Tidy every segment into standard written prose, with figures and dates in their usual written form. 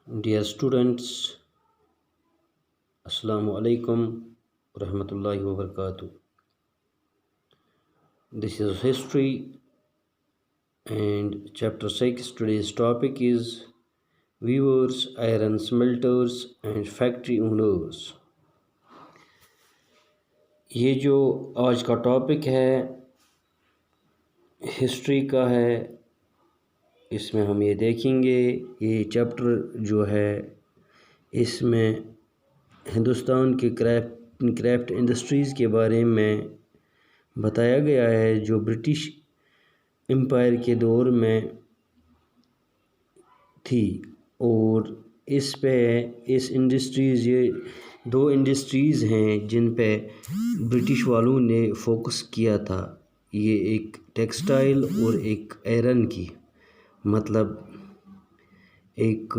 Dear students, Assalamu alaikum rahmatullahi wa barakatuh. This is history and chapter 6. Today's topic is weavers, iron smelters and factory owners. یہ جو آج کا topic ہے history کا ہے، اس میں ہم یہ دیکھیں گے یہ چیپٹر جو ہے اس میں ہندوستان کے کرافٹ انڈسٹریز کے بارے میں بتایا گیا ہے جو برٹش امپائر کے دور میں تھی، اور اس انڈسٹریز یہ دو انڈسٹریز ہیں جن پہ برٹش والوں نے فوکس کیا تھا، یہ ایک ٹیکسٹائل اور ایک آئرن کی، مطلب ایک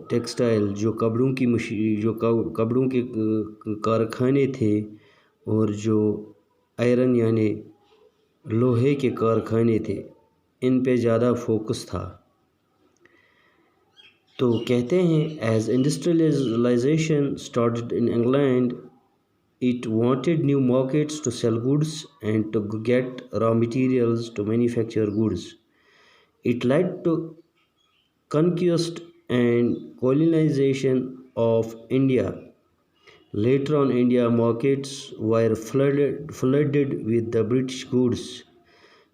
ٹیکسٹائل جو کپڑوں کے کارخانے تھے، اور جو آئرن یعنی لوہے کے کارخانے تھے، ان پہ زیادہ فوکس تھا۔ تو کہتے ہیں as industrialization started in England, it wanted new markets to sell goods and to get raw materials to manufacture goods. It led to conquest and colonization of India. Later on, India markets were flooded with the British goods.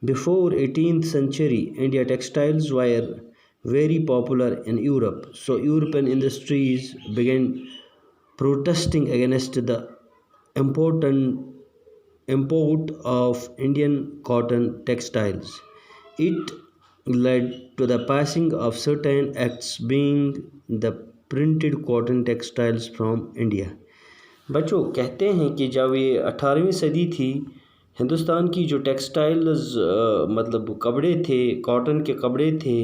Before 18th century, India textiles were very popular in Europe, so European industries began protesting against the import of Indian cotton textiles. It led to the passing of certain acts being the printed cotton textiles from India. بچوں کہتے ہیں کہ جب یہ 18ویں صدی تھی، ہندوستان کی جو ٹیکسٹائلز مطلب کپڑے تھے، کاٹن کے کپڑے تھے،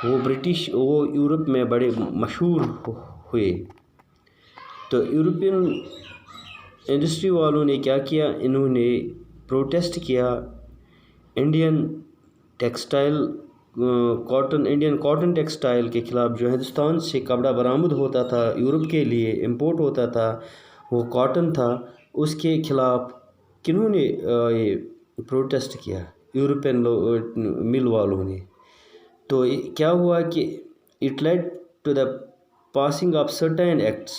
وہ یورپ میں بڑے مشہور ہوئے۔ تو یورپین انڈسٹری والوں نے کیا کیا، انہوں نے پروٹیسٹ کیا انڈین کاٹن ٹیکسٹائل کے خلاف، جو ہندوستان سے کپڑا برآمد ہوتا تھا یورپ کے لیے، امپورٹ ہوتا تھا، وہ کاٹن تھا، اس کے خلاف کنہوں نے یہ پروٹیسٹ کیا؟ یورپین مل والوں نے۔ تو کیا ہوا کہ it lead to the passing of certain acts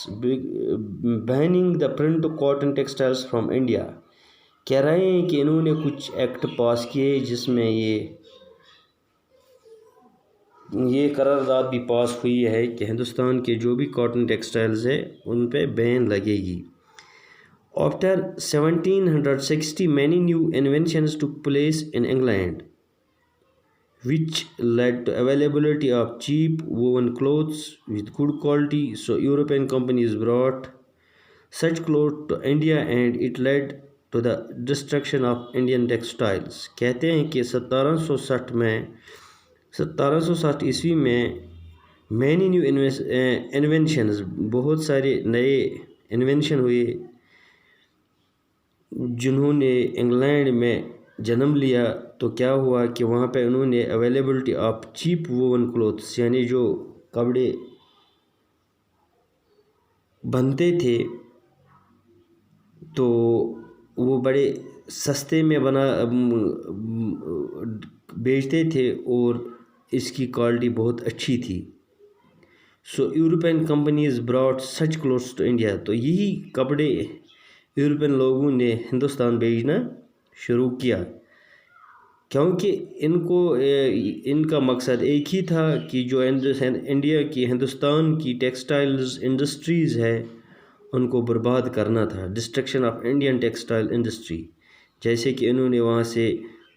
banning the print cotton textiles from India. کہہ رہے ہیں کہ انہوں نے کچھ ایکٹ پاس کیے جس میں یہ قرارداد بھی پاس ہوئی ہے کہ ہندوستان کے جو بھی کاٹن ٹیکسٹائلز ہے ان پہ بین لگے گی۔ After 1760, many new inventions took place in England, which led to availability of cheap woven clothes with good quality. So European companies brought such clothes to India and it led to the destruction of Indian textiles. کہتے ہیں کہ 1760 عیسوی میں many new inventions، بہت سارے نئے invention ہوئے جنہوں نے انگلینڈ میں جنم لیا۔ تو کیا ہوا کہ وہاں پہ انہوں نے availability of cheap won clothes, یعنی جو کپڑے بنتے تھے تو وہ بڑے سستے میں بیچتے تھے اور اس کی کوالٹی بہت اچھی تھی۔ So European companies brought such clothes to India, تو یہی کپڑے یورپین لوگوں نے ہندوستان بھیجنا شروع کیا، کیونکہ ان کا مقصد ایک ہی تھا کہ جو ہندوستان کی ٹیکسٹائلز انڈسٹریز ہے ان کو برباد کرنا تھا، destruction of Indian textile industry. جیسے کہ انہوں نے وہاں سے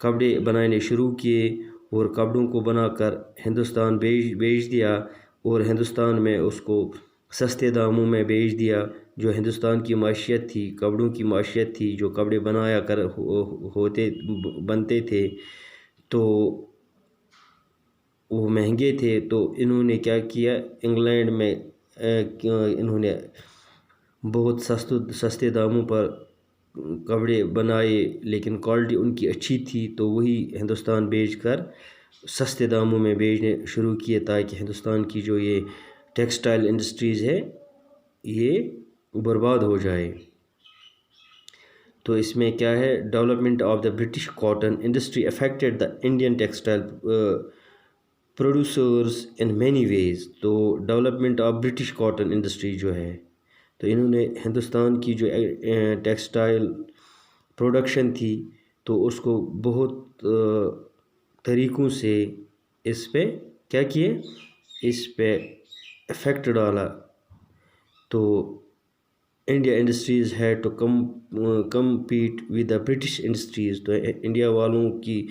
کپڑے بنانے شروع کیے اور کپڑوں کو بنا کر ہندوستان بیچ دیا، اور ہندوستان میں اس کو سستے داموں میں بیچ دیا۔ جو ہندوستان کی معیشت تھی، کپڑوں کی معیشت تھی، جو کپڑے بنتے تھے تو وہ مہنگے تھے، تو انہوں نے کیا کیا، انگلینڈ میں انہوں نے بہت سستے داموں پر کپڑے بنائے، لیکن کوالٹی ان کی اچھی تھی، تو وہی ہندوستان بیچ کر سستے داموں میں بیچنے شروع کیے، تاکہ ہندوستان کی جو یہ ٹیکسٹائل انڈسٹریز ہے یہ برباد ہو جائے. تو اس میں کیا ہے، development of the British cotton industry affected the Indian textile producers in many ways. تو development of British cotton industry جو ہے، تو انہوں نے ہندوستان کی جو ٹیکسٹائل پروڈکشن تھی تو اس کو بہت طریقوں سے اس پہ کیا کیے، اس پہ افیکٹ ڈالا. تو انڈیا انڈسٹریز ہے to compete with the British industries. تو انڈیا والوں کی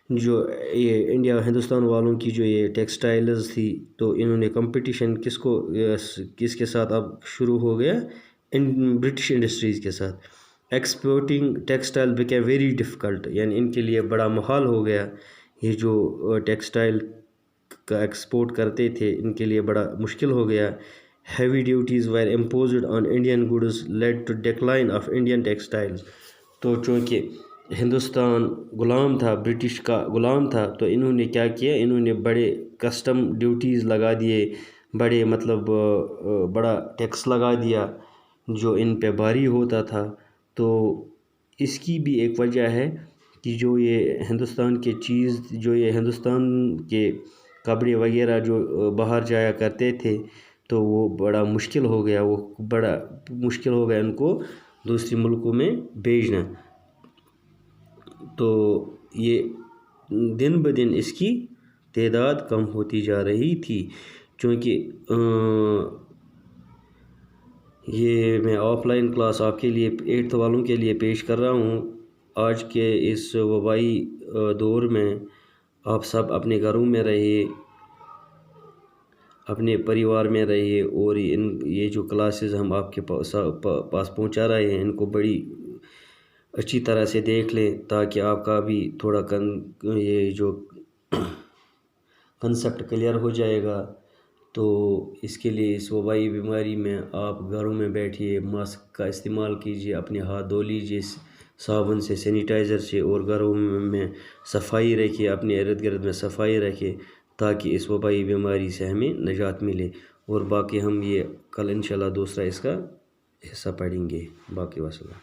جو یہ ہندوستان والوں کی جو یہ ٹیکسٹائلز تھی تو انہوں نے کمپٹیشن کس کے ساتھ اب شروع ہو گیا، برٹش انڈسٹریز کے ساتھ. Exporting textile became very difficult, یعنی ان کے لیے بڑا محال ہو گیا. یہ جو ٹیکسٹائل کا ایکسپورٹ کرتے تھے ان کے لیے بڑا مشکل ہو گیا. Heavy duties were imposed on Indian goods lead to decline of Indian textiles. تو چونکہ ہندوستان غلام تھا، برٹش کا غلام تھا، تو انہوں نے کیا کیا، انہوں نے بڑے کسٹم ڈیوٹیز لگا دیے، بڑے بڑا ٹیکس لگا دیا جو ان پہ بھاری ہوتا تھا. تو اس کی بھی ایک وجہ ہے کہ جو یہ ہندوستان کے کپڑے وغیرہ جو باہر جایا کرتے تھے تو وہ بڑا مشکل ہو گیا ان کو دوسری ملکوں میں بھیجنا. تو یہ دن بدن اس کی تعداد کم ہوتی جا رہی تھی. چونکہ یہ میں آف لائن کلاس آپ کے لیے 8th والوں کے لیے پیش کر رہا ہوں. آج کے اس وبائی دور میں آپ سب اپنے گھروں میں رہیے، اپنے پریوار میں رہیے، اور یہ جو کلاسز ہم آپ کے پاس پہنچا رہے ہیں ان کو بڑی اچھی طرح سے دیکھ لیں تاکہ آپ کا بھی تھوڑا یہ جو کنسپٹ کلیئر ہو جائے گا. تو اس کے لیے اس وبائی بیماری میں آپ گھروں میں بیٹھیے، ماسک کا استعمال کیجیے، اپنے ہاتھ دھو لیجیے صابن سے، سینیٹائزر سے، اور گھروں میں صفائی رکھیے، اپنے ارد گرد میں صفائی رکھے تاکہ اس وبائی بیماری سے ہمیں نجات ملے. اور باقی ہم یہ کل انشاءاللہ دوسرا اس کا حصہ پڑھیں گے. باقی وسلام.